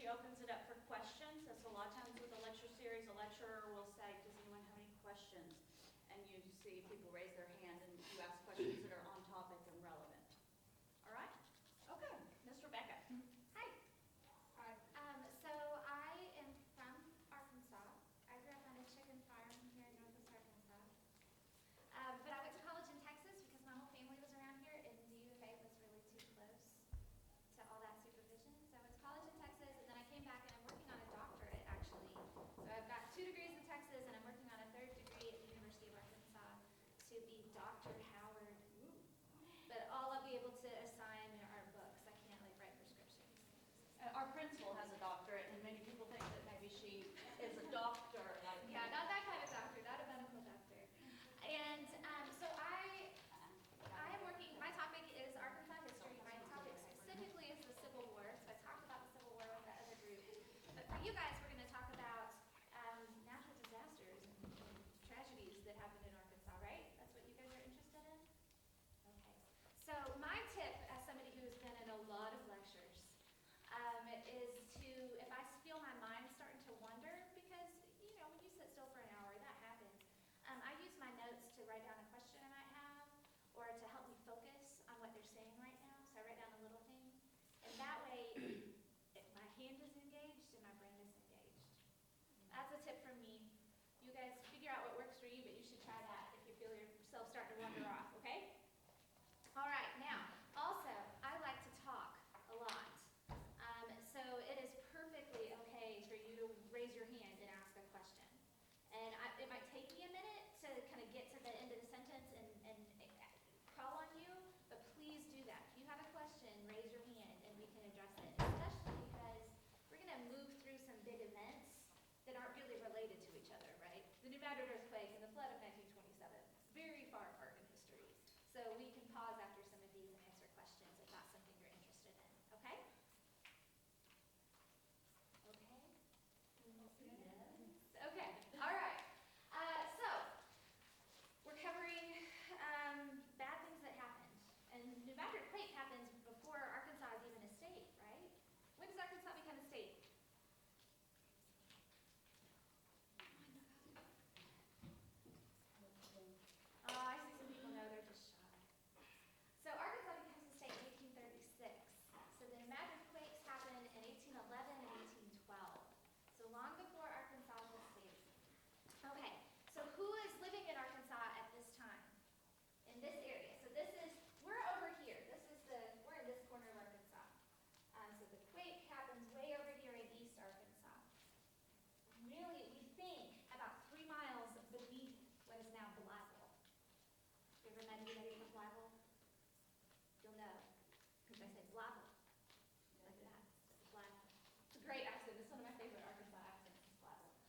she opens it up for questions. That's a lot of times with a lecture series, a lecturer will say, does anyone have any questions? And you see people raise their hand and you ask questions that are on topic and relevant. All right? Okay, Ms. Rebecca. Hi. So I am from Arkansas. I grew up on a chicken farm here in Northwest Arkansas. But I went to college in Texas because my whole family was around here, and the U of A was really too close to all that supervision. So I went to college in Texas, and then I came back and I'm working on a doctorate, actually. So I've got 2 degrees in Texas, and I'm working on a 3rd degree at the University of Arkansas to be Dr. Howard. But all I'll be able to assign are books. I can't write prescriptions. Our principal has a doctorate, and many people think that maybe she is a doctor. Yeah, not that kind of doctor, not a medical doctor. And so I am working, my topic is Arkansas history. My topic specifically is the Civil War. So I talked about the Civil War with that other group. But for you guys, we're going to talk about natural disasters and tragedies that happened in Arkansas, right? That's what you guys are interested in? Okay. So my tip, as somebody who's been in a lot of lectures, is to, if I feel my mind starting to wander, because, when you sit still for an hour, that happens. I use my notes to write down a question I might have, or to help me focus on what they're saying right now. So I write down a little thing. And that way, my hand is engaged and my brain is engaged. That's a tip from me. You guys figure out what works for you, but you should try that if you feel yourself starting to wander off, okay? All right, now, also, I like to talk a lot. So it is perfectly okay for you to raise your hand and ask a question. And it might take me a minute to kind of get to the end of the sentence and call on you, but please do that. If you have a question, raise your hand and we can address it, especially because we're going to move through some big events that aren't really related to each other, right? The New Madrid earthquake and the flood of 1927, very far apart in history. So we can pause after some of these and answer questions if that's something you're interested in, okay? Okay? Okay, all right. So, we're covering bad things that happened. And New Madrid quake happens before Arkansas is even a state, right? When does Arkansas become a state? I see some people know, they're just shy. So Arkansas becomes a state in 1836. So the New Madrid quakes happen in 1811 and 1812. So long before Arkansas was a state. Okay, so who is living in Arkansas at this time? In this area. So we're over here. We're in this corner of Arkansas. So the quake happens way over here in East Arkansas. Really, we think about 3 miles beneath what is now Blytheville. You ever met anybody from Blytheville? You'll know, because I said Blytheville. Like that. Blytheville. It's a great accent. It's one of my favorite Arkansas accents, is Blytheville.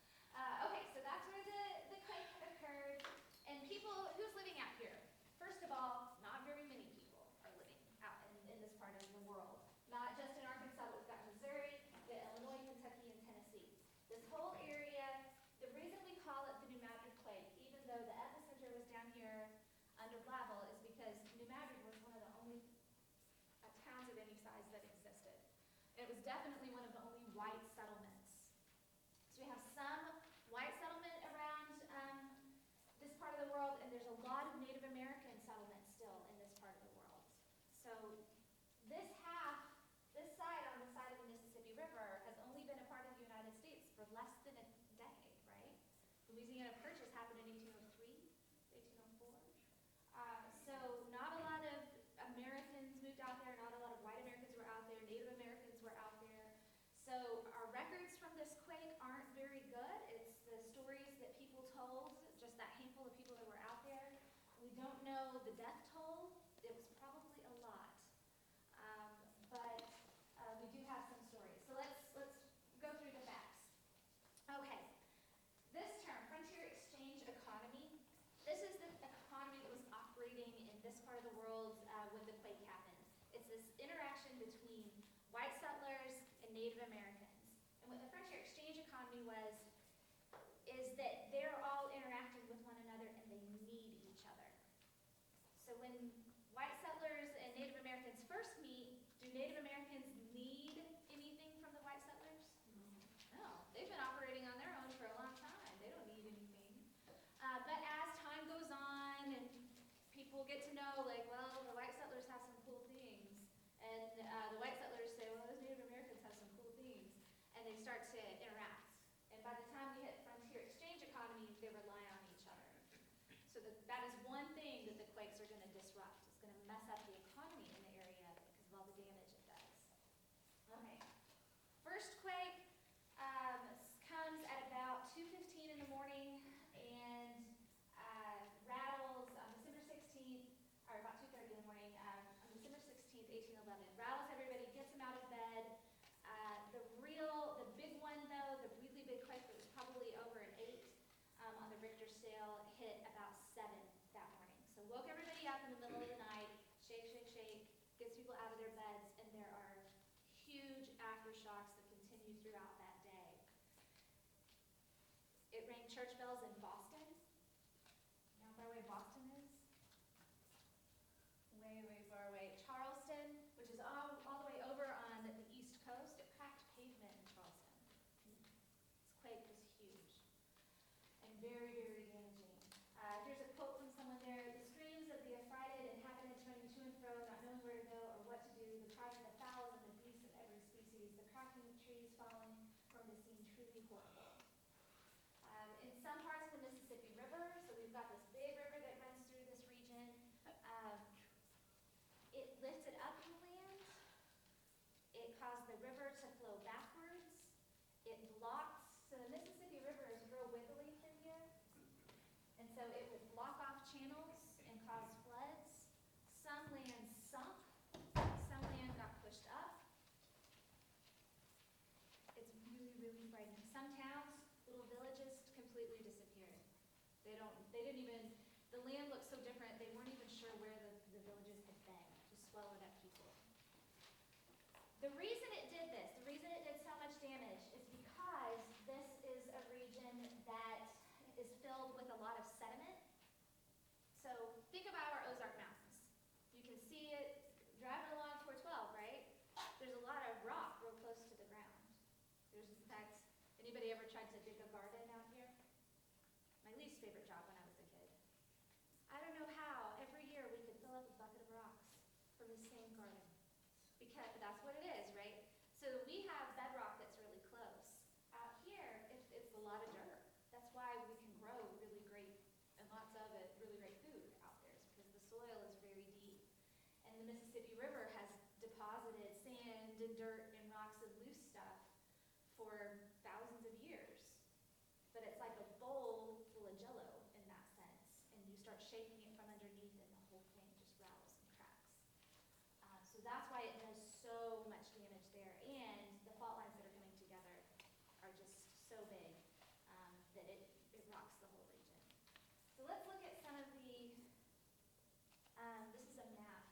Okay, so that's where the quake occurred. And who's living out here? First of all, not very many people are living out in this part of the world. Not just in Arkansas, but we've got Missouri, Illinois, Kentucky, and Tennessee. This whole area, the reason we call it the New Madrid quake, even though the epicenter was down here under Blytheville, is because New Madrid was one of the only towns of any size that existed. It was definitely one of the only white settlements. So we have some white settlement around this part of the world, and there's a lot of Native American settlements still in this part of the world. So this side on the side of the Mississippi River has only been a part of the United States for less than a decade, right? Louisiana Purchase happened in 1803, 1804. So not a lot of Americans moved out there, not a lot of white Americans were out there, Native Americans were out there. So our records from this quake aren't very good. It's the stories that people told, just that handful of people that were out there. We don't know the death toll. It was probably a lot. But we do have some stories. So let's go through the facts. Okay, this term, frontier exchange economy, this is the economy that was operating in this part of the world when the quake happened. It's this interaction between white settlers and Native Americans. And what the frontier exchange economy is that they're all interacting with one another and they need each other. So when white settlers and Native Americans first meet, do Native Americans need anything from the white settlers? know, like, well, the white settlers have some cool things. And the white settlers say, well, those Native Americans have some cool things. And they start to interact. And by the time we hit frontier exchange economies, they rely on each other. So that is one thing that the quakes are going to disrupt. It's going to mess up the economy in the area because of all the damage it does. Okay. First quake comes at about 2:15 in the morning and rattles on December 16th, or about 2:30 in the morning, on December 16th, 1811. Rattles everybody, gets them out of bed. The big one though, the really big quake that was probably over an 8 on the Richter scale, hit about 7 that morning. So woke everybody up in the middle of the night, shake, shake, shake, gets people out of their beds, and there are huge aftershocks that continue throughout that day. It rang church bells in Boston. You know how far away Boston is? Way, way far away. Charleston, which is all the way over on the East Coast, it cracked pavement in Charleston. This quake was huge and very, very damaging. Here's a quote from someone there. The screams of the affrighted inhabitants running to and fro, not knowing where to go or what to do, the cries of the fowls and the beasts of every species, the cracking of trees falling from the scene truly horrible. In some parts of the Mississippi River, so we've got this big river that runs through this region, it lifted up the land. It caused the river to flow backwards. It blocked, so the Mississippi River is real wiggly through here, and so it would block off channels and cause floods. Some land sunk, some land got pushed up. It's really, really frightening. Some towns, little villages, completely disappeared. They didn't even, the land looked so different, they weren't even sure where the villages had been. Just swallowed up people. The reason it did this, the reason it did so much damage is because this is a region that is filled with a lot of sediment. So think about our Ozark Mountains. You can see it driving along 412, right? There's a lot of rock real close to the ground. There's, in fact, anybody ever tried to dig a garden out here? My least favorite job when I was a kid. I don't know how every year we could fill up a bucket of rocks from the same garden. Because that's what it is, right? So we have bedrock that's really close. Out here, it's a lot of dirt. That's why we can grow really great, and lots of it, really great food out there, is because the soil is very deep. And the Mississippi River has deposited sand and dirt and rocks and loose stuff for thousands of years. But it's like a bowl full of jello in that sense. And you start shaking it from underneath and the whole thing just rattles and cracks. So that's why it does so much damage there. And the fault lines that are coming together are just so big that it rocks the whole region. So let's look at some of the, this is a map.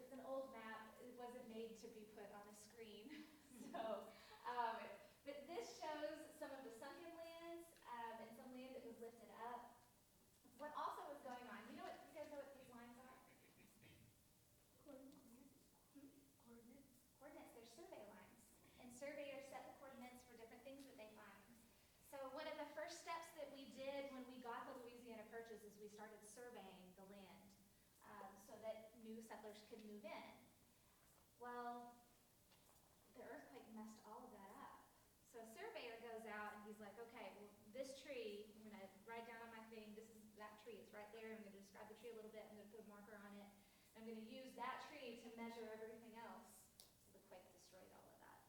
It's an old map. It wasn't made to be put on a screen. But this shows some of the sunken lands and some land that was lifted up. What also was going on, you guys know what these lines are? Coordinates, they're survey lines. And surveyors set the coordinates for different things that they find. So one of the first steps that we did when we got the Louisiana Purchase is we started surveying the land so that new settlers could move in. Well, the earthquake messed all of that up. So a surveyor goes out and he's like, okay, well, this tree, I'm going to write down on my thing, this is that tree, it's right there, I'm going to describe the tree a little bit, I'm going to put a marker on it, I'm going to use that tree to measure everything else. So the quake destroyed all of that.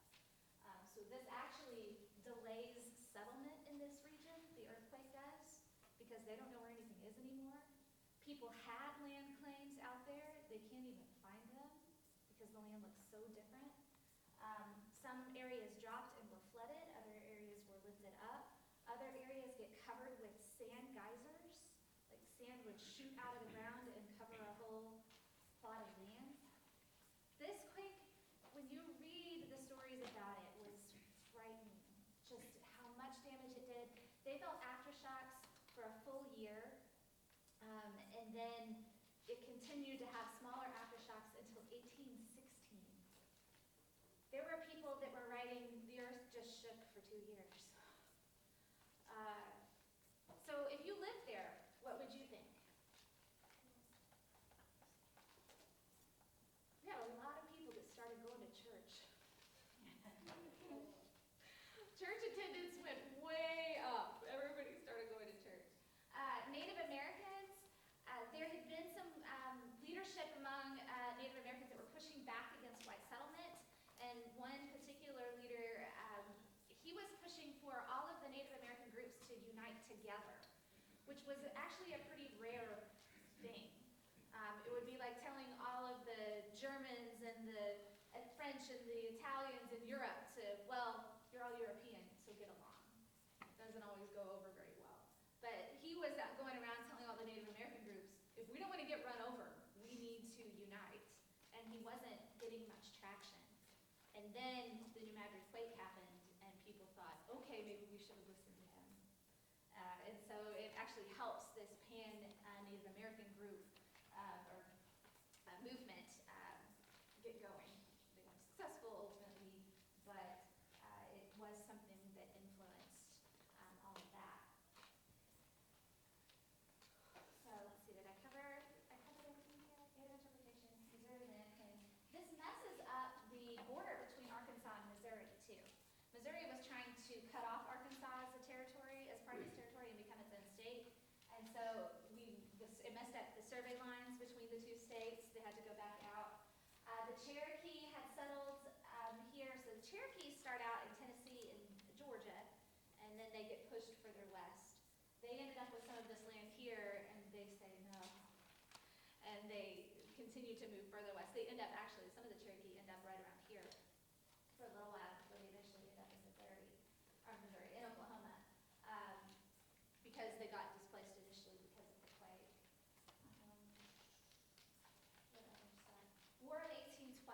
So this actually delays settlement in this region, the earthquake does, because they don't know where anything is anymore. People had land claims out there, they can't even find them because the land looks so different. Some areas dropped and were flooded, other areas were lifted up. Other areas get covered with sand geysers, like sand would shoot out of the ground and cover a whole plot of land. This quake, when you read the stories about it, was frightening, just how much damage it did. They felt aftershocks for a full year, and then it continued to have smaller aftershocks until 1816. There were people that were writing, the earth just shook for 2 years. So if you lived there, what would you think? Church attendance went way up. Everybody started going to church. Native Americans, there had been some leadership among Native Americans that were pushing back against white settlement. And one particular leader, he was pushing for all of the Native American groups to unite together, which was actually a pretty rare thing. It would be like telling all of the Germans and the French and the Italians in Europe to, well, you're all European, so get along. It doesn't always go over very well. But he was going around telling all the Native American groups, if we don't want to get run over, we need to unite. And he wasn't getting much traction. And then the New Madrid quake happened, and people thought, okay, maybe we should have listened to him. And so it actually helps this pan-Native American group or movement get going. They weren't successful ultimately, but it was something that influenced all of that. So let's see, did I cover everything here? Native interpretation, Missouri American. This messes up the border between Arkansas and Missouri too. Missouri was trying to cut off Arkansas as a territory, as part of its territory, and become its own state. And so it messed up the survey lines between the two states. They had to go back out. The Cherokee had settled here. So the Cherokees start out in Tennessee and Georgia, and then they get pushed further west. They ended up with some of this land here, and they say no. And they continue to move further west. They end up actually, some of the Cherokee end up right around here for a little while before they eventually end up in in Oklahoma, because they got displaced initially because of the quake. What other stuff? War of 1812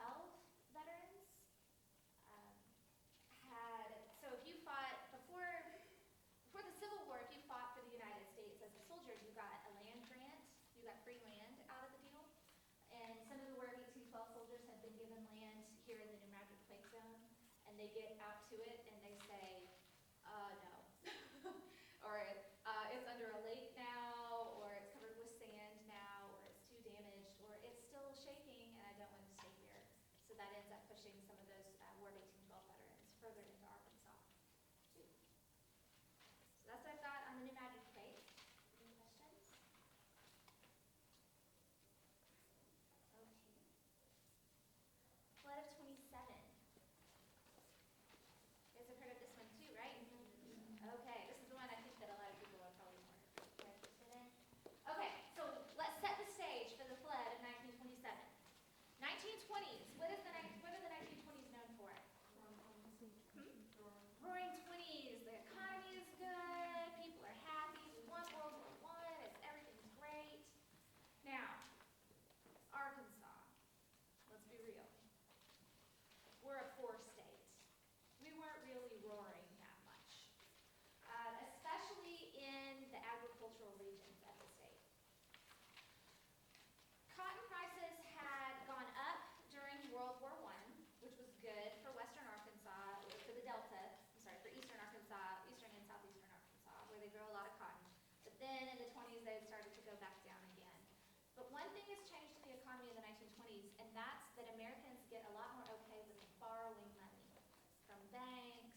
veterans so if you fought before the Civil War, if you fought for the United States as a soldier, you got a land grant, you got free land out of the deal. And some of the War of 1812 soldiers had been given land here in the New Madrid quake zone, and they get out to it and they say, no. Or it's under a lake now, or it's covered with sand now, or it's too damaged, or it's still shaking and I don't want to stay here. So that ends up pushing some of those War of 1812 veterans further into Arkansas too. So that's what I've got on the New Madrid quake. Any questions? Okay. Flood of 27. You guys have heard of this one too, right? Okay, this is the one I think that a lot of people are probably more interested in. Okay, so let's set the stage for the flood of 1927. 1920s, what are the 1920s known for? Roaring 20s, the economy is good, people are happy, we won World War I, everything's great. Now, Arkansas, let's be real. We're a poor state. We weren't really roaring that much, especially in the agricultural regions of the state. Cotton prices had gone up during World War I, which was good for western Arkansas, or for the Delta, for eastern Arkansas, eastern and southeastern Arkansas, where they grow a lot of cotton. But then in the 20s, they started to go back down again. But one thing has changed in the economy in the 1920s, and that's that Americans get a lot more okay with borrowing money from banks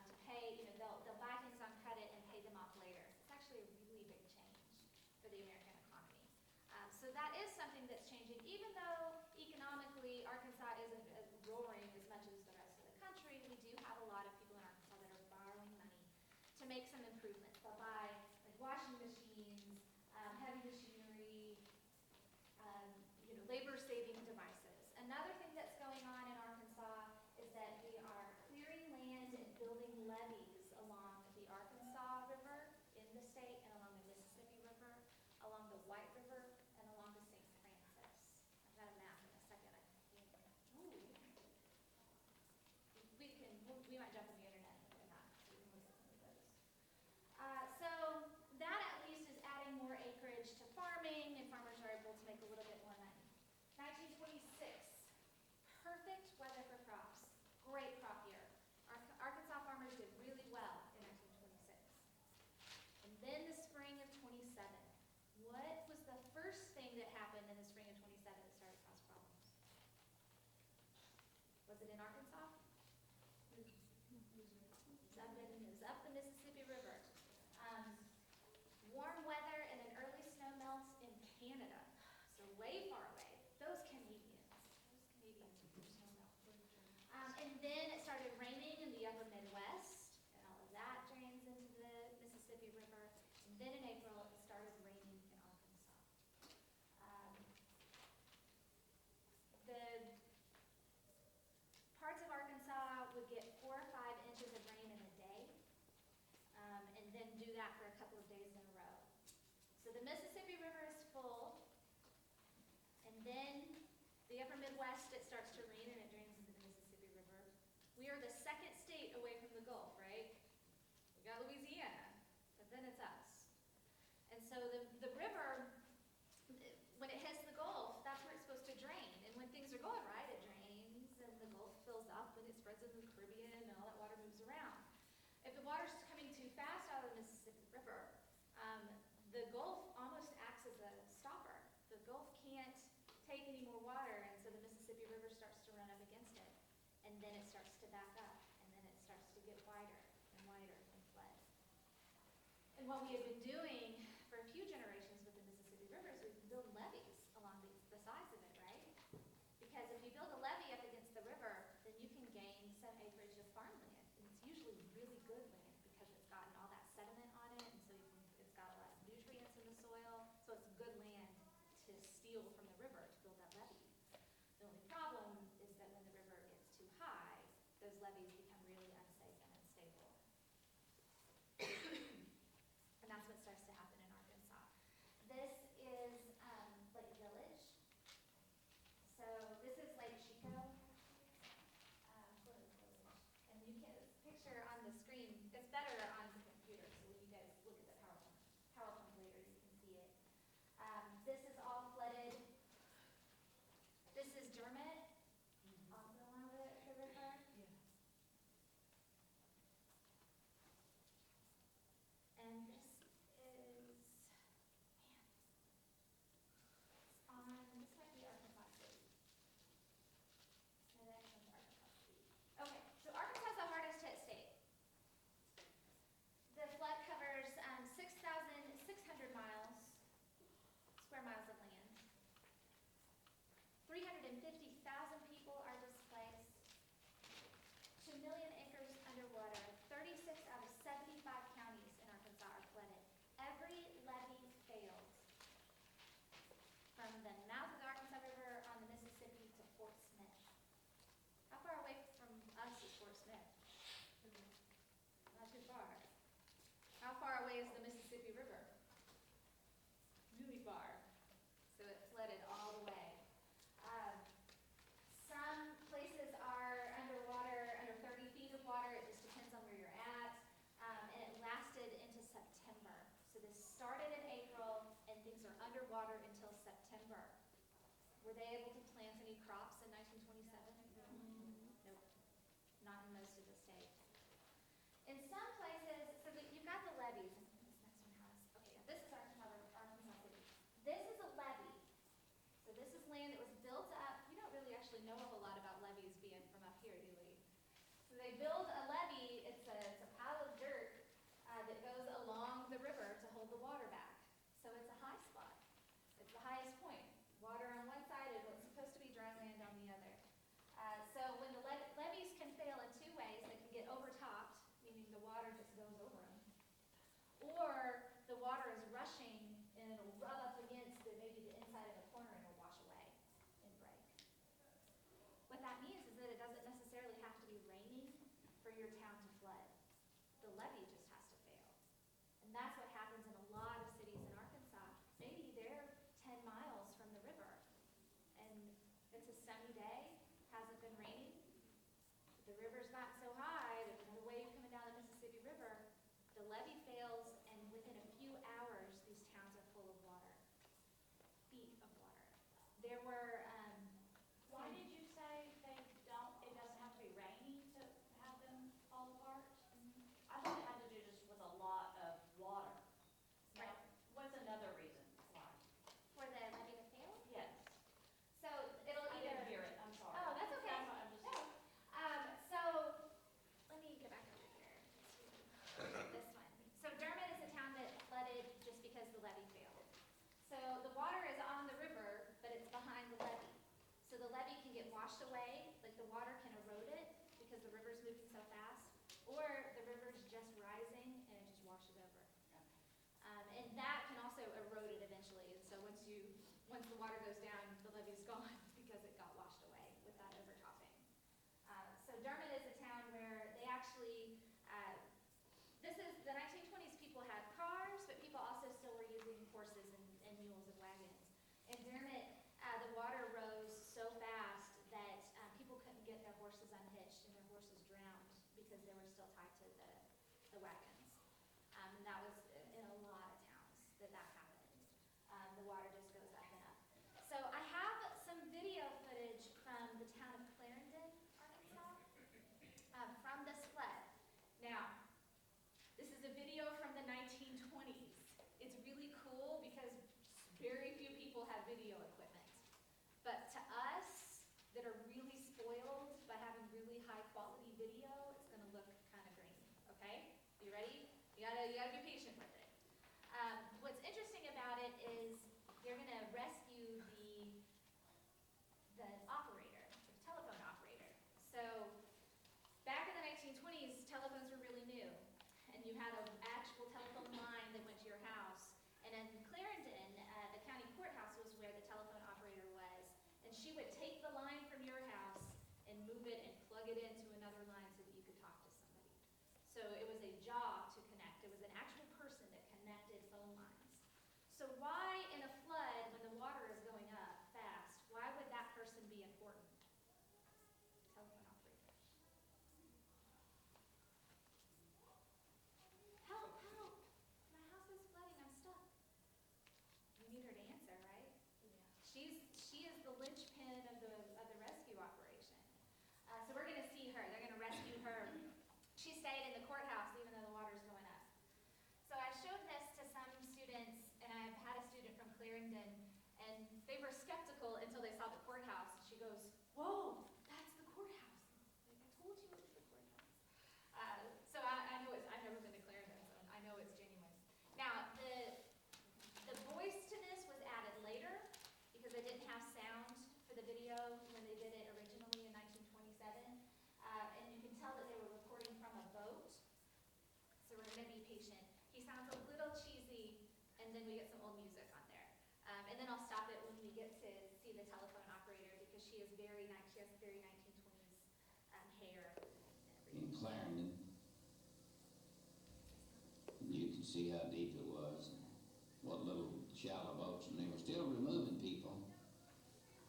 to pay, they'll buy things on credit and pay them off later. It's actually a really big change for the American economy. So that is something that's changing, even though economically Arkansas isn't as roaring as much as the rest of the country. We do have a lot of people in Arkansas that are borrowing money to make some improvements. They'll buy like washing machines, heavy machinery, labor-saving devices. Another thing that's going on in Arkansas is that we are clearing land and building levees along the Arkansas River in the state, and along the Mississippi River, along the White River, and along the St. Francis. I've got a map in a second, I think. Ooh. We might jump on the internet and look at a map so we can look at some of those. So then in April, it started raining in Arkansas. The parts of Arkansas would get 4 or 5 inches of rain in a day, and then do that for a couple of days in a row. So the Mississippi River is full, and then the upper Midwest, it starts to rain and it drains into the Mississippi River. We are the second state away from the Gulf, right? We got Louisiana, but then it's us. And so the river, when it hits the Gulf, that's where it's supposed to drain. And when things are going right, it drains, and the Gulf fills up, and it spreads into the Caribbean, and all that water moves around. If the water's coming too fast out of the Mississippi River, the Gulf almost acts as a stopper. The Gulf can't take any more water, and so the Mississippi River starts to run up against it. And then it starts to back up, and then it starts to get wider and wider and flood. And what we have been doing for a few generations with the Mississippi River is we've been building levees along the sides of it, right? Because if you build a levee up against the river, then you can gain some acreage of farmland. And it's usually really good land because it's gotten all that sediment on it, and so it's got a lot of nutrients in the soil. So it's good land to steal from the river to build that levee. The only problem is that when the river gets too high, those levees become really unsafe and unstable. And that's what starts to happen in Arkansas. This is Lake Village. So this is Lake Chico. And you can picture on the screen, it's better on the computer, so when you guys look at the PowerPoint later, you can see it. This is all flooded. This is Dermot, also along the river. And this is, this might be Arkansas City. No, that one's Arkansas City. Okay, so Arkansas is the hardest hit state. The flood covers 6,600 square miles of land. 350,000 people are displaced. 2 million acres underwater. 36 out of 75 counties in Arkansas are flooded. Every levee failed. From the mouth of the Arkansas River on the Mississippi to Fort Smith. How far away from us is Fort Smith? Not too far. How far away is the Mississippi River? Really far. So it flooded all the way. Some places are underwater, under 30 feet of water. It just depends on where you're at. And it lasted into September. So this started in April, and things are underwater until September. Were they able to plant any crops in 1927? Nope. Not in most of the state. In some places, so that you've got the levees. This next one has, okay, yeah, this is Arkansas City. This is a levee. So this is land that was built up. You don't really actually know a whole lot about levees being from up here, do we? So they build a levee. It's a pile of dirt that goes along the river to hold the water back. So it's a high spot. It's the highest point. Water on one side and what's supposed to be dry land on the other. So when the levees can fail in two ways, they can get overtopped, meaning the water just goes over them, or the water is rushing and it'll rub up against maybe the inside of a corner and it'll wash away and break. What that means is that it doesn't necessarily have to be raining for your town to flood. The levee just has to fail. And that's what happens in a lot of cities in Arkansas. Maybe they're 10 miles from the river, and it's a sunny day, hasn't been raining. The river's not so high, there's no wave coming down the Mississippi River. The levee fails, and within a few hours, these towns are full of water. Feet of water. There were, Why did you say it doesn't have to be rainy to have them fall apart? I thought it had to do just with a lot of water. Right. Now, what's another reason why? for the levee to fail. Yes. So it'll I either. didn't hear it, I'm sorry. Oh, that's okay. I'm just. No. So let me go back over here. This one. So Dermot is a town that flooded just because the levee failed. So the water is on the river, but it's behind the levee. So the levee can get washed away, like the water can erode it because the river's moving so fast, or the river's just rising and it just washes over. And once the water goes down, the levee's gone because it got washed away with that overtopping. So Dermot is a town where they actually, this is, the 1920s, people had cars, but people also still were using horses and mules and wagons. In Dermot, the water rose so fast that people couldn't get their horses unhitched and their horses drowned because they were still tied to the wagons. And that was in a lot of towns that happened. The water just goes up and up. So I have some video footage from the town of Clarendon, Arkansas, from this flood. Now, this is a video from the 1920s. It's really cool because very few people have video equipment. But to us that are really spoiled by having really high quality video, it's gonna look kind of grainy, okay? You ready? You gotta be patient with it. What's interesting about it is they're gonna rescue the operator, the telephone operator. So back in the 1920s, telephones were really new, and you had an actual telephone line that went to your house. And in Clarendon, the county courthouse was where the telephone operator was, and she would take the line from your house and move it and plug it into another line so that you could talk to somebody. So it was a job to connect. It was an actual person that connected phone lines. So why in a flood, when the water is going up fast, why would that person be important? Telephone operator. Help, help! My house is flooding, I'm stuck. You need her to answer, right? Yeah. She is the linchpin of the rescue operation. So we're gonna see her. They're gonna rescue her. She stayed in the courthouse even though the water's going up. So I showed this to some students, and I've had a student from Clarendon, and they were skeptical until they saw the courthouse. She goes, "Whoa, that's the courthouse." Like, I told you it was the courthouse. So I know I've never been to Clarendon, so I know it's genuine. Now, the voice to this was added later because they didn't have sound for the video when they did it originally in 1927. And you can tell that they were recording from a boat. So we're going to be patient. He sounds a little cheesy, and then we get some old music on there. And then I'll stop it when we get to see the telephone operator because she is very nice. She has very 1920s hair and everything. In Clarendon, you can see how deep it was, and what little shallow boats, and they were still removing people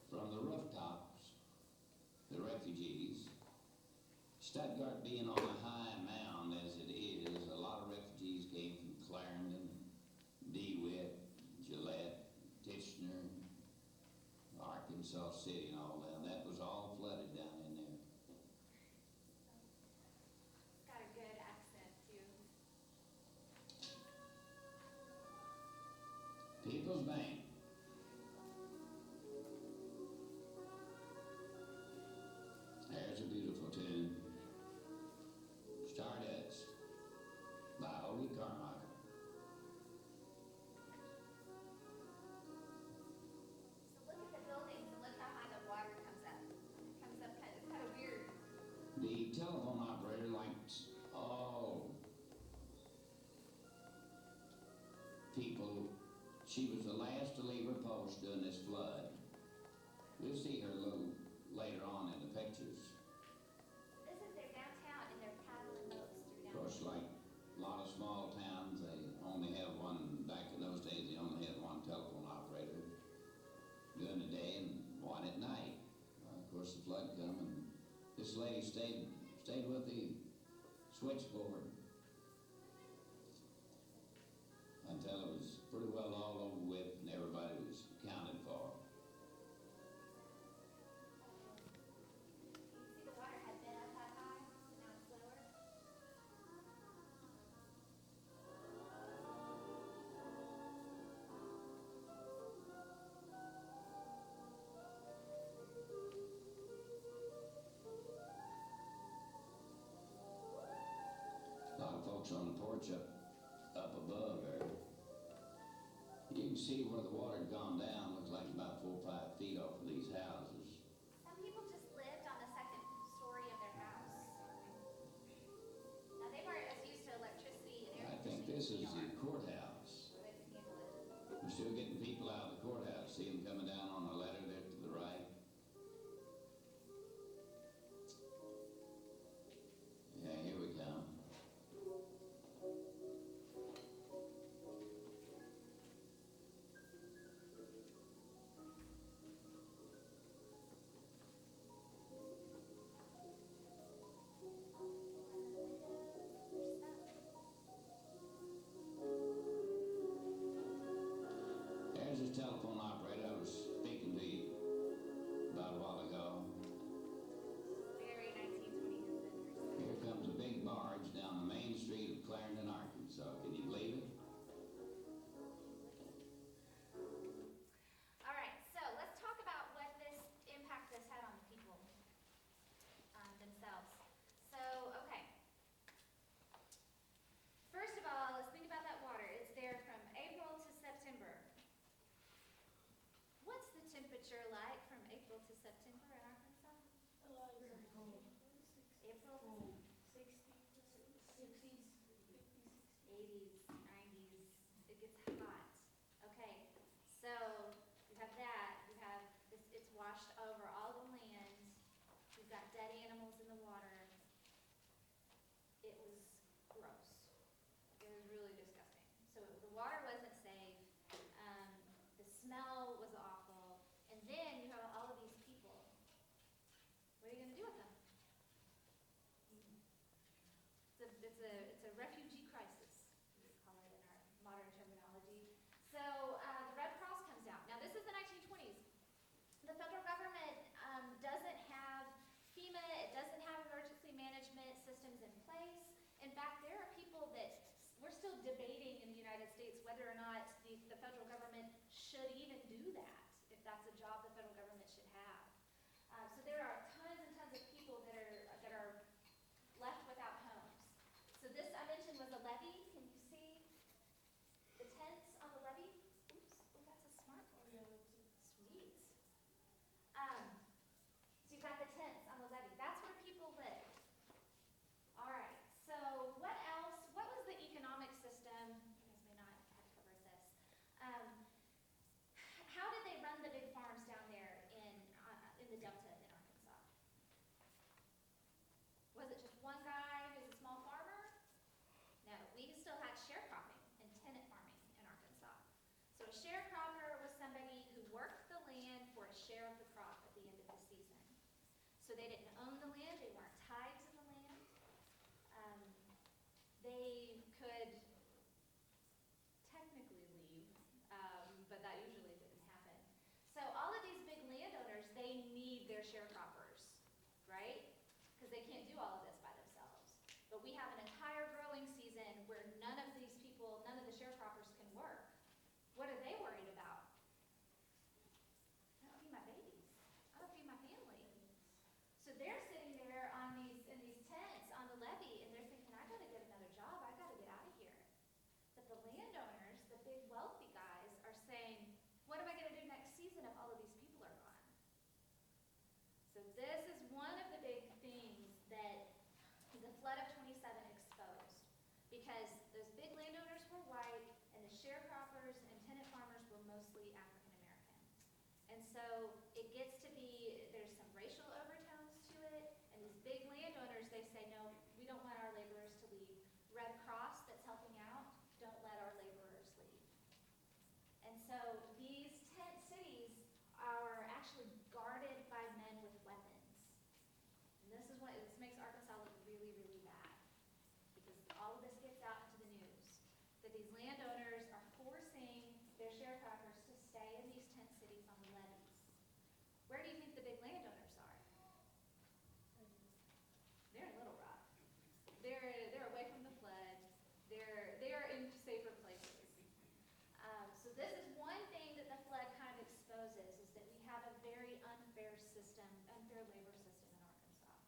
from the rooftops, the refugees. Stuttgart being on a high mound as it is, a lot of refugees came from Clarendon, DeWitt, Gillette, Tichenor, Arkansas City and all that. That was all flooded down in there. It's got a good accent, too. People's Bank. There's a beautiful tune. Stardust by Odie Carmichael. So look at the buildings and look how high the water comes up. It comes up kind of weird. The telephone operator liked all people. She was the last to leave her post during this flood. We'll see her a little later on in the pictures. This is their downtown, and they're paddling boats through Of course, downtown. like a lot of small towns, they only have one, back in those days, they only had one telephone operator during the day and one at night. Of course, the flood come, and this lady stayed with the switchboard until it was pretty well all over with and everybody was accounted for. You see the water had been up that high, and now it's lower. A lot of folks on the porch up above there. You can see where the water had gone down, looks like about 4 or 5 feet off of these houses. Some people just lived on the second story of their house. Now, they weren't as used to electricity and air I think conditioning this as is we the are. courthouse. So they could handle it. We're still getting people out of the courthouse, see them come 80s, 90s, it gets hot. Okay, so you have that, you have, it's washed over all the land, you've got dead animals in the water. It was gross. It was really disgusting. So the water wasn't safe, the smell was awful, and then you have all of these people. What are you gonna do with them? It's a refugee crisis, we call it in our modern terminology. So the Red Cross comes out. Now this is the 1920s. The federal government doesn't have FEMA, it doesn't have emergency management systems in place. In fact, there are people that we're still debating in the United States whether or not the federal government should even do that, if that's a job the federal government should have. So there are tons and tons of people that are left without homes. So this I mentioned was a levee. Can you see the tents on the levee? Oops, oh, that's a smart one. Sweet. So you've got the tents on the levee. That's where people live. All right. So what else? What was the economic system? You guys may not have covered this. How did they run the big farms down there in the Delta in Arkansas? Was it just one guy who's a small farmer? No, we still had sharecropping and tenant farming in Arkansas. So a sharecropper was somebody who worked the land for a share of the crop at the end of the season. So they didn't own the land, they weren't tied to the land. They could technically leave, but that usually didn't happen. So all of these big landowners, they need their sharecroppers, right? Because they can't do all of this by themselves. But we have an entire growing season where none of these people, none of the sharecroppers can work. What are they worried about? I don't feed my babies. I don't feed my family. So they're sitting there in these tents on the levee, and they're thinking, I gotta get another job. I gotta get out of here. But the landowners, the big wealthy guys, are saying, what am I gonna do next season if all of these people are gone? So this is one of the big things that the flood of 27 exposed, because those big landowners were white, and the sharecroppers and tenant farmers were mostly African American. And so it gets to be, there's some racial overtones to it, and these big landowners, they say, no, we don't want our laborers to leave. Red Cross that's helping out, don't let our laborers leave. And so these tent cities are actually guarded by men with weapons. And this makes Arkansas look really, really bad, because all of this gets out into the news, that these landowners are forcing their sharecroppers to stay in these tent cities on the levees. Where do you think the big landowners are? They're in Little Rock. They're away from the flood. They are in safer places. So this is one thing that the flood kind of exposes, is that we have a very unfair labor system in Arkansas.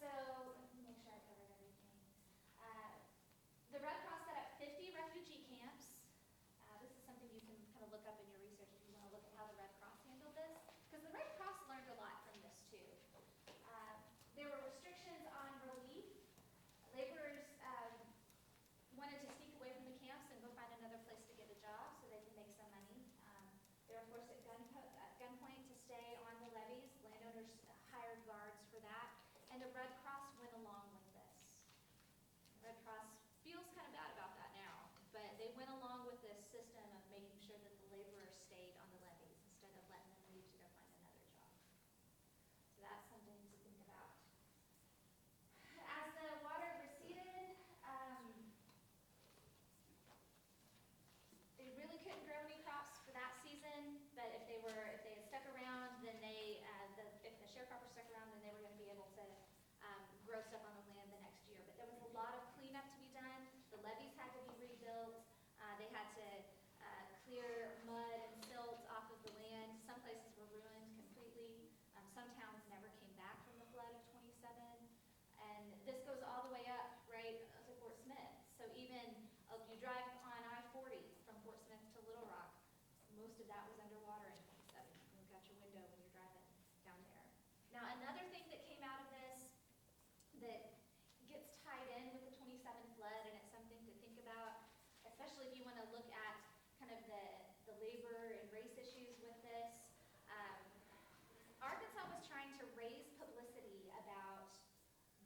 So let me make sure I covered everything. The Red Cross set up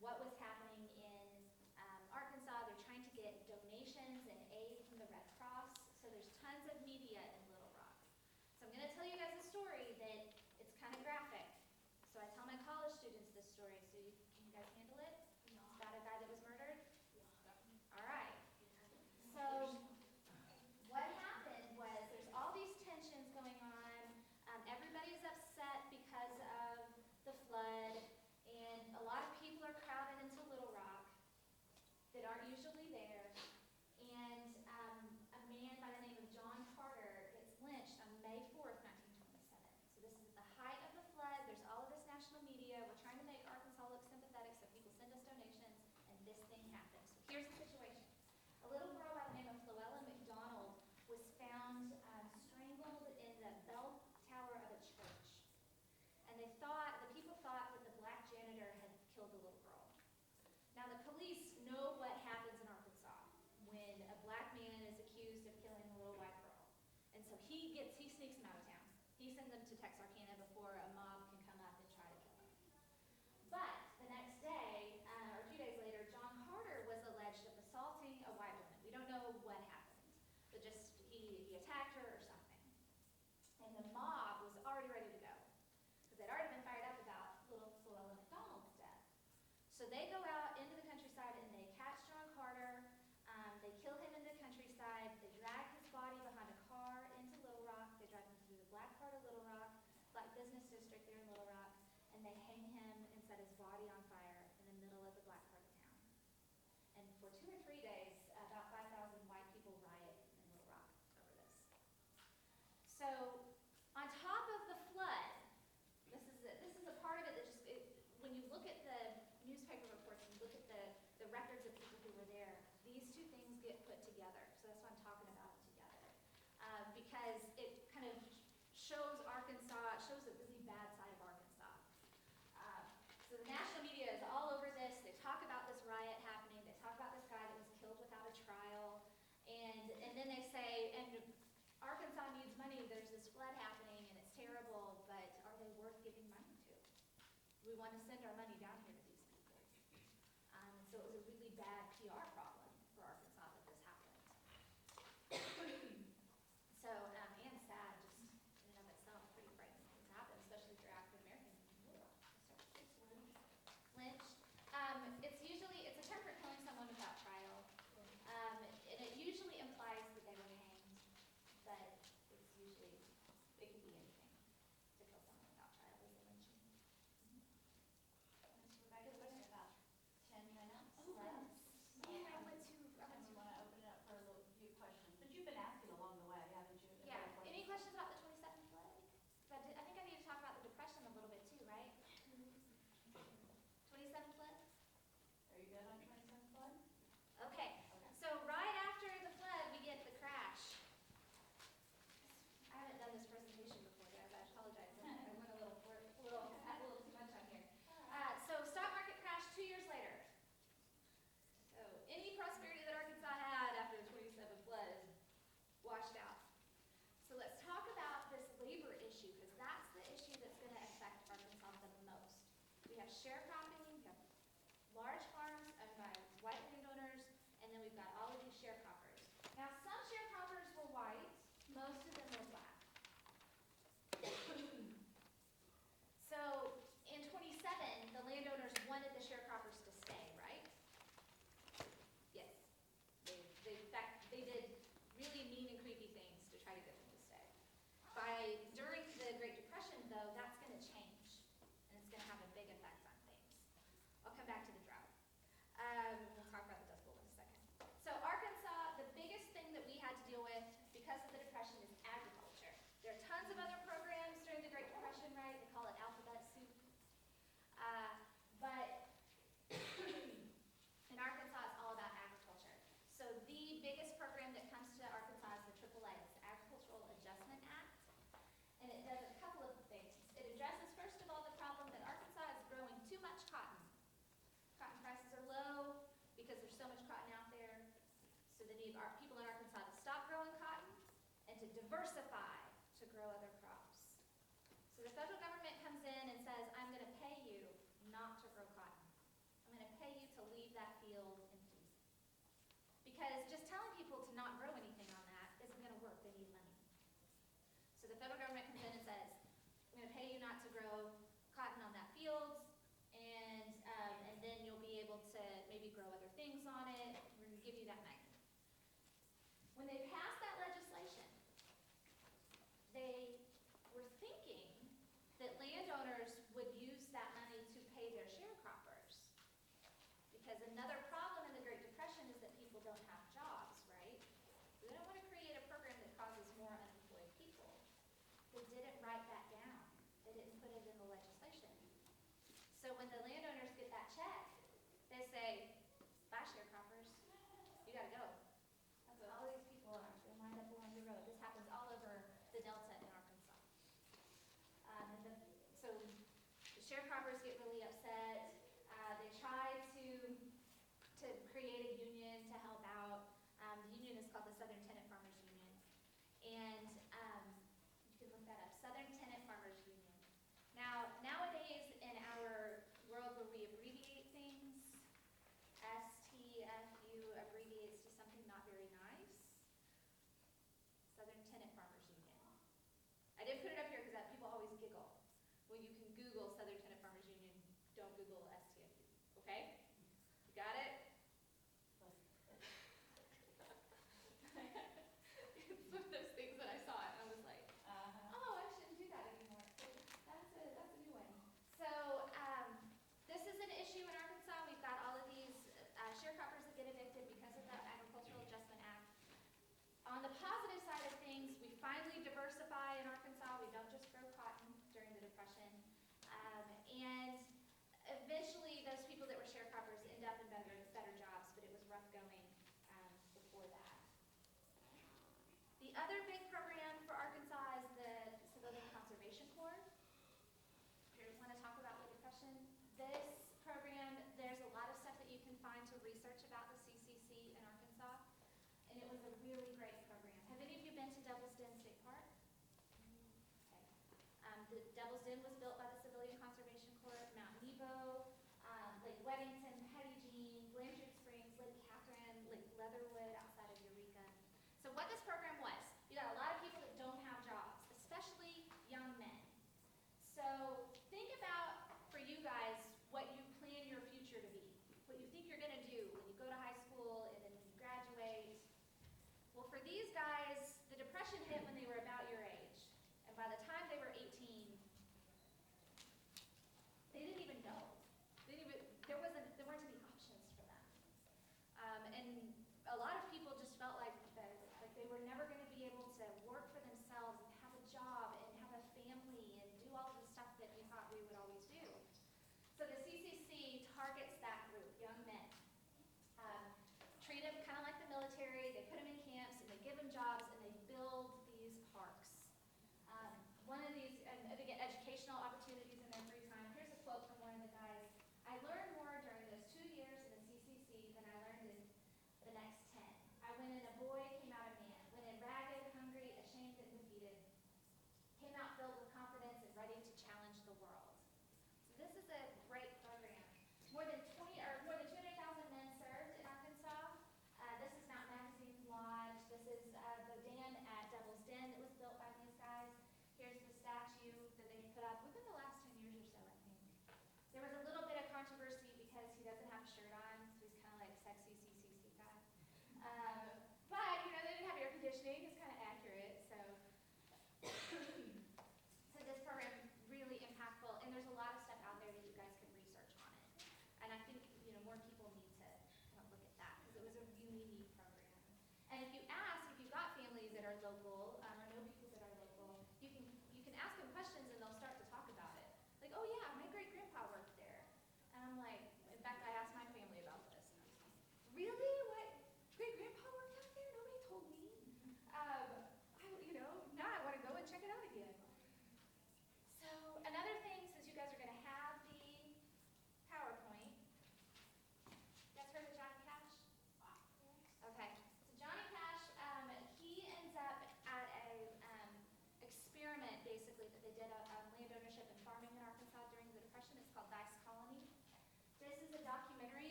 what was happening in Arkansas. They're trying to get donations and aid from the Red Cross. So there's tons of media in Little Rock. So I'm going to tell you guys a story that it's kind of graphic. So I tell my college students this story. So can you guys handle it? It's about a guy that was murdered? All right. So what happened was there's all these tensions going on. Everybody's upset because of the flood, and a lot of people are crowded into Little Rock that aren't usually there. And a man by the name of John Carter gets lynched on May 4th, 1927. So this is at the height of the flood. There's all of this national media. We're trying to make Arkansas look sympathetic, so people send us donations, and this thing happens. So here's the situation. A little girl by the name of Floella McDonald was found strangled in the bell tower of a church. And the people thought that the black janitor had killed the little girl. Now the police know what happens in Arkansas when a black man is accused of killing a little white girl. And so he sneaks him out of town. He sends them to Texarkana before a mob can come up and try to kill him. But the next day, or 2 days later, John Carter was alleged of assaulting a white woman. We don't know what happened, but just he attacked her or something. And the mob was already ready to go because they'd already been fired up about little Floella McDonald's death. So they go out into the countryside and they catch John Carter. They kill him in the countryside. They drag his body behind a car into Little Rock. They drive him through the black part of Little Rock, black business district there in Little Rock, and they hang him and set his body on fire in the middle of the black part of town. And for 2 or 3 days, about 5,000 white people riot in Little Rock over this. So on top of the flood, this is a part of it that when you look at the newspaper reports and look at the records of people who were there, these two things get put together. So that's why I'm talking about them together. Because it kind of shows Arkansas, it shows a really bad side of Arkansas. So the national media is all over this. They talk about this riot happening. They talk about this guy that was killed without a trial. And then they say, and Arkansas needs money. There's this flood happening and it's terrible, but are they worth giving money to? We want to send our money down here to these people. So it was a really bad PR problem for Arkansas that this happened. So, and sad, just in and of itself, pretty frightening things happen, especially if you're African American. Lynched. It's a term for killing someone without trial. And it usually implies that they were hanged, but it can be anything to kill someone without trial is a lynching. Rebecca's question about 10 minutes Oh, left. yeah, I went to. And we want to open it up for a few questions. But you've been asking along the way, haven't you? Yeah. Any questions about the 27th flood? I think I need to talk about the Depression a little bit too, right? 27th flood? Are you good on 27th flood? Okay. So right after the flood, we get the crash. I haven't done this presentation before, guys. I apologize. I went a little too much on here. So stock market crash 2 years later. So any prosperity that Arkansas had after the 27th flood is washed out. So let's talk about this labor issue because that's the issue that's going to affect Arkansas the most. We have sharecropping, we have large farms owned by white landowners, and then we've got all of these sharecroppers. Now some sharecroppers were white, most of them were black. So in 27, the landowners wanted the sharecroppers to stay, right? Yes. In fact, they did really mean and creepy things to try to get them to stay. During the Great Depression, though, that's going to change, and it's going to have a big effect on things. I'll come back to the drought. We'll talk about the Dust Bowl in a second. So Arkansas, the biggest thing that we had to deal with because of the Depression is agriculture. There are tons of other programs during the Great Depression, right? They call it alphabet soup. But in Arkansas, it's all about agriculture. So the biggest program that comes to Arkansas is the AAA. It's the Agricultural Adjustment Act. And it does a couple of things. It addresses, first of all, the problem that Arkansas is growing too much cotton. Cotton prices are low because there's so much cotton out there. So they need our people in Arkansas to stop growing cotton and to diversify to grow other crops. So the federal government comes in and says, I'm going to pay you not to grow cotton. I'm going to federal government comes in and says, I'm gonna pay you not to grow cotton on that field, and then you'll be able to maybe grow other things on it, we're gonna give you that money. When they passed that legislation, they were thinking that landowners would use that money to pay their sharecroppers. Because another problem in the Great Depression is that people don't have jobs, right? We don't want to create a program that causes more unemployed people. They didn't write that down. They didn't put it in the legislation. So when the landowners get that check, they say, bye sharecroppers, you gotta go. That's what all these people are. They're lined up along the road. This happens all over the Delta in Arkansas. So the sharecroppers get really upset. They try to create a union to help out. The union is called the Southern Tenant Farmers Union. And you can look that up, Southern Tenant Farmers Union. Now, nowadays in our world where we abbreviate things, STFU abbreviates to something not very nice. Southern Tenant Farmers Union. I didn't put it up here because people always giggle. When you can Google Southern Tenant Farmers Union, don't Google STFU, okay? You got it? It's one of those things that I saw it and I was like, oh, I shouldn't do that anymore. That's a new one. So this is an issue in Arkansas. We've got all of these sharecroppers that get evicted because of the Agricultural Adjustment Act. On the positive side of things, we finally diversify in Arkansas. We don't just grow cotton during the Depression. And eventually those people that were sharecroppers end up in better jobs, but it was rough going before that. The other big program for Arkansas is the Civilian Conservation Corps. If you want to talk about the Depression, this program, there's a lot of stuff that you can find to research about the CCC in Arkansas, and it was a really great program. Have any of you been to Devil's Den State Park? Okay. The Devil's Den was built by the Civilian Conservation Corps, Mount Nebo, Lake Weddington, Petty Jean, Blanchard Springs, Lake Catherine, Lake Leatherwood outside of Eureka. So what this program was, you got a lot of people that don't have jobs, especially young men. So think about, for you guys, what you plan your future to be, what you think you're going to do when you go to high school and then when you graduate. Well, for these guys, the Depression hit when they were about your age. And by the time they were 18, they didn't even know. There weren't any options for them. And a lot of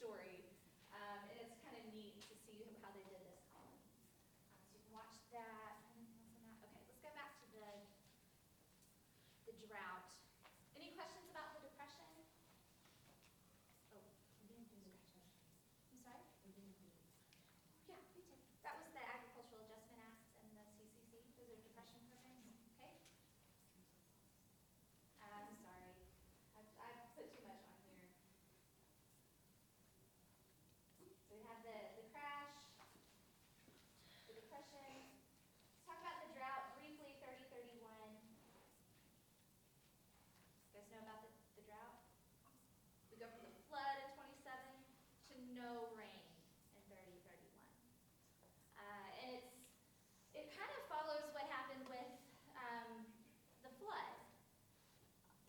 story. And it's kind of neat to see how they did this column. So you can watch that. Anything else on that? Okay, let's go back to the drought. Any questions about the depression? Oh, we didn't do the depression. I'm sorry? We didn't do it. Yeah, we did. That was the Agricultural Adjustment Act and the CCC. Those are depression programs. Okay. I'm sorry. I put too much on here. So we have the crash, the depression. Let's talk about the drought briefly, 30-31. You guys know about the drought? We go from the flood in 27 to no rain in 30-31. And it kind of follows what happened with the flood.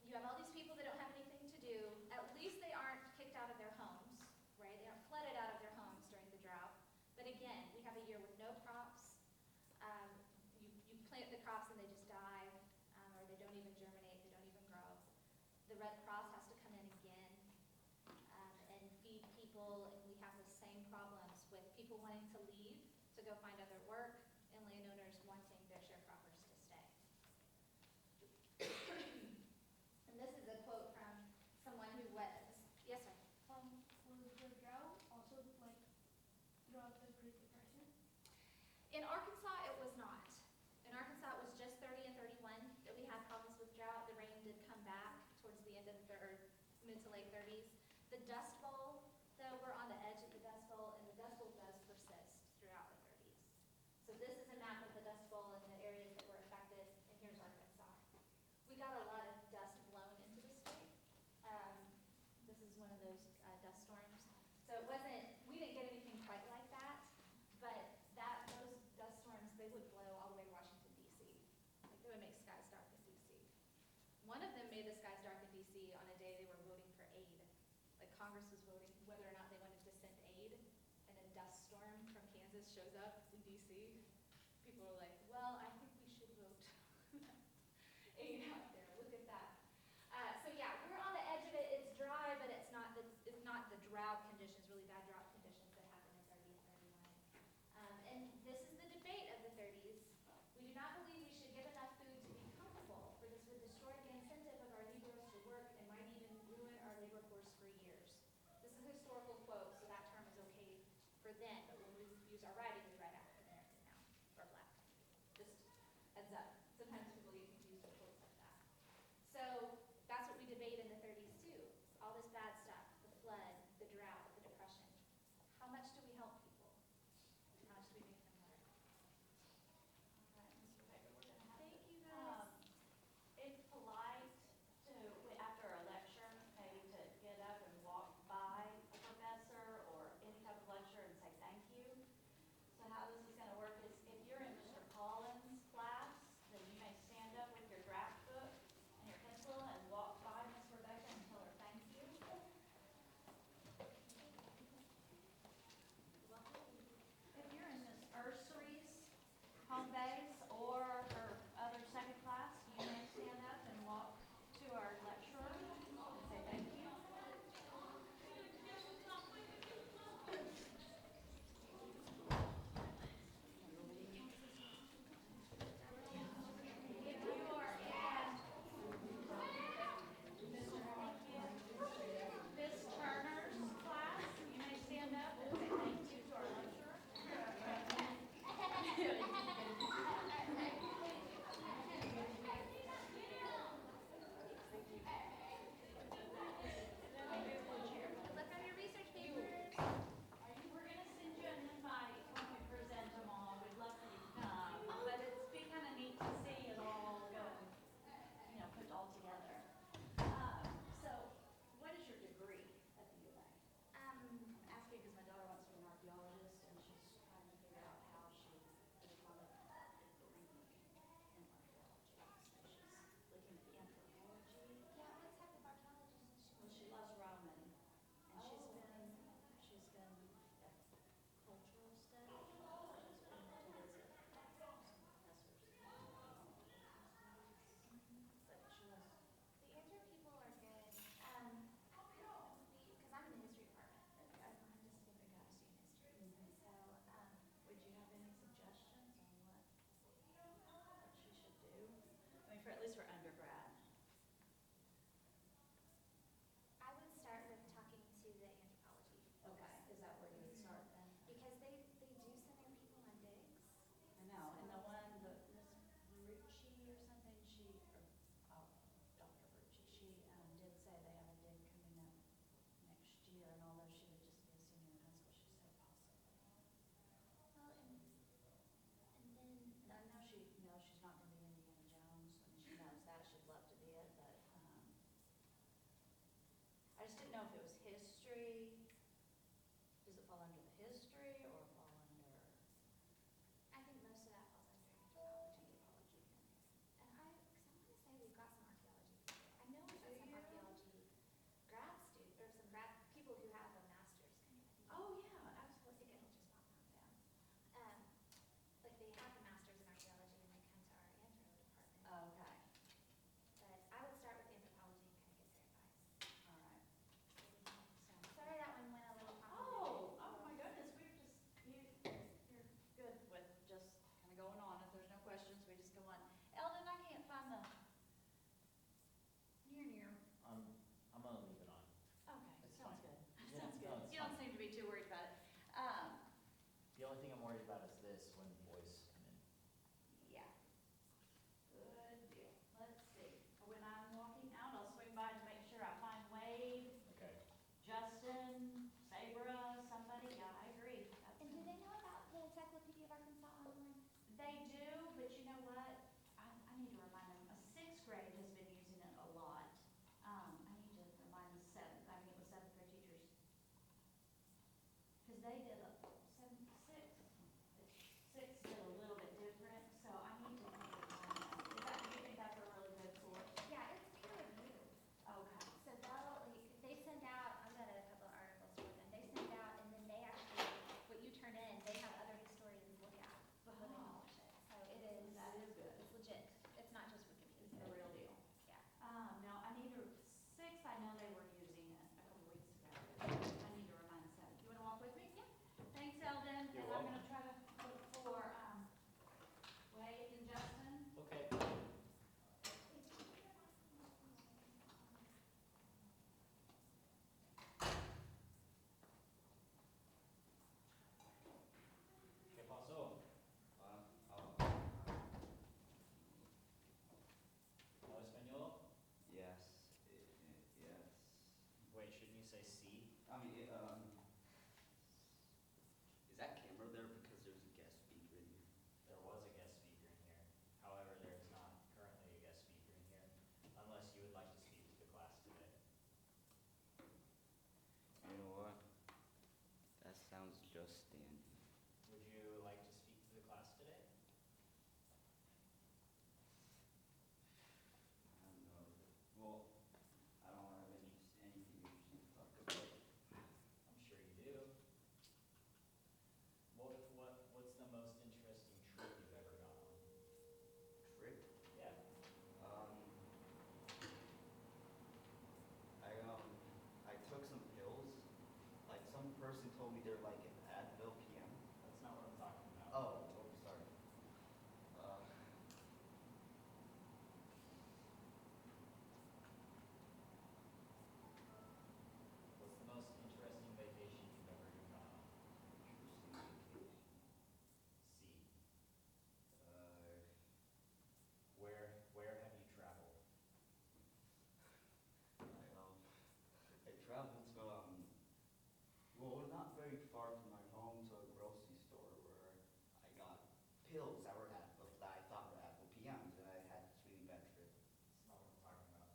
You have all these people that don't have anything to do. At least they aren't kicked out of their homes, right? They aren't flooded out of their homes during the drought. But again, we have a year with no crops. You plant the crops and they just die, or they don't even germinate, they don't even grow. The Red Cross has to come in again and feed people, and we have the same problems with people wanting to leave to go find other work and landowners wanting their sharecroppers to stay. And this is a quote from someone who was, yes sir? Was the drought also like throughout the Great Depression? In Arkansas, it was not. In Arkansas, it was just 30 and 31 that we had problems with drought. The rain did come back towards the end of mid to late 30s. The Dust Bowl, though, we're on the edge of the Dust Bowl, and the Dust Bowl does persist throughout the 30s. So this is a map of the Dust Bowl and the areas that were affected, and here's Arkansas. We got a lot of dust blown into the state. This is one of those dust storms. So it wasn't, we didn't get anything quite like that, but those dust storms, they would blow all the way to Washington, D.C. Like, they would make skies dark in D.C. One of them made the skies dark in D.C. on a day they were voting for aid. Like, Congress was voting whether or not they wanted to send aid, and a dust storm from Kansas shows up in D.C. People were like, well, I think we should vote aid out there. Look at that. So yeah, we're on the edge of it. It's dry, but it's not the drought conditions, really bad drought conditions that happened in 30 and 31. And this is the debate of the 30s. We do not believe we should give enough food to be comfortable, for this would destroy the incentive of our laborers to work and might even ruin our labor force for years. This is a historical quote, so that term is okay for then, but when we use our writing, we write African American now, or black. Just heads up. Sometimes people get confused with quotes like that. So that's what we debate in the 30s too. All this bad stuff, the flood, the drought, the depression. How much do we help people? How much do we make them better? All right, Mr. Baker, we're gonna have to. Thank you guys. It's polite to, after a lecture, maybe to get up and walk by a professor or any type of lecture and say thank say C? I mean, is that camera there because there's a guest speaker in here? There was a guest speaker in here. However, there is not currently a guest speaker in here, unless you would like to speak to the class today. You know what? That sounds just dandy. Would you like to speak to the class today? I don't know. Well, I don't have anything interesting to talk about. I'm sure you do. What's the most interesting trip you've ever gone on? Trip? Yeah. I took some pills. Like some person told me they're like an Advil PM. That's not what I'm talking about. Oh, sorry. What's the most interesting vacation you've ever gone on? Interesting vacation. C. Uh, Where have you traveled? I traveled to, well, not very far from my home to a grocery store where I got pills that were Advil, that I thought were Advil PMs, and I had this really bad trip. That's not what I'm talking about.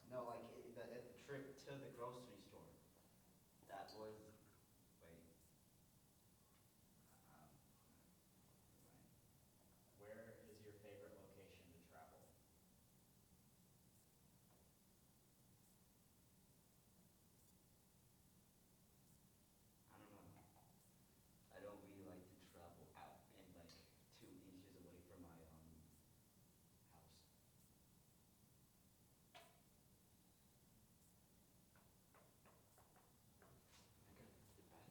No, like the trip to the grocery store. That was, wait. Um, Where is your favorite location to travel? I don't know. I don't really like to travel out and like 2 inches away from my house. I gotta get back.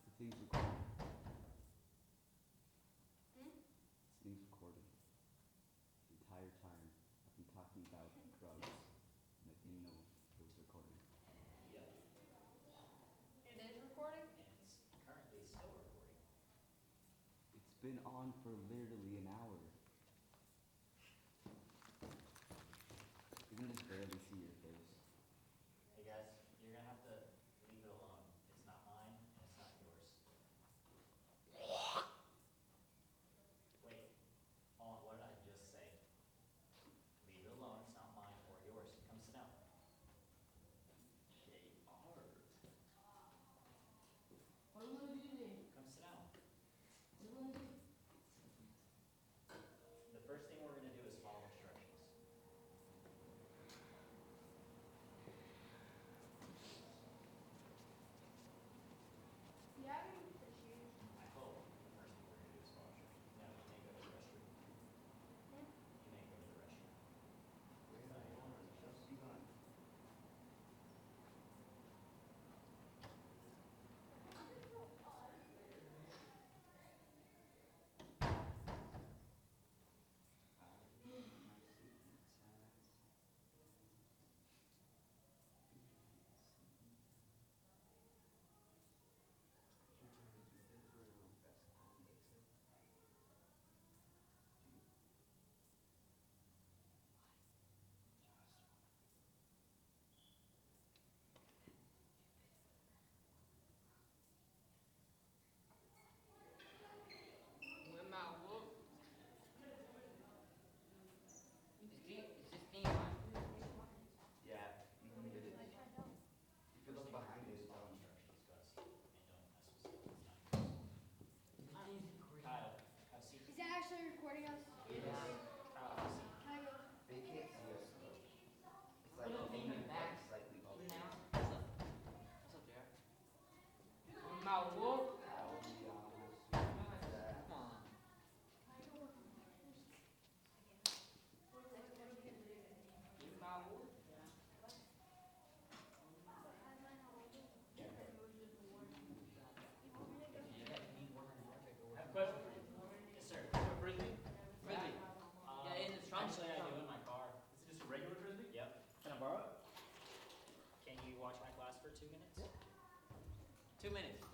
The thing's recording. This thing's recording. The entire time I've been talking about drugs, and I didn't know it was recording. Yep. It is recording? And it's currently still recording. It's been on for literally an hour. 2 minutes.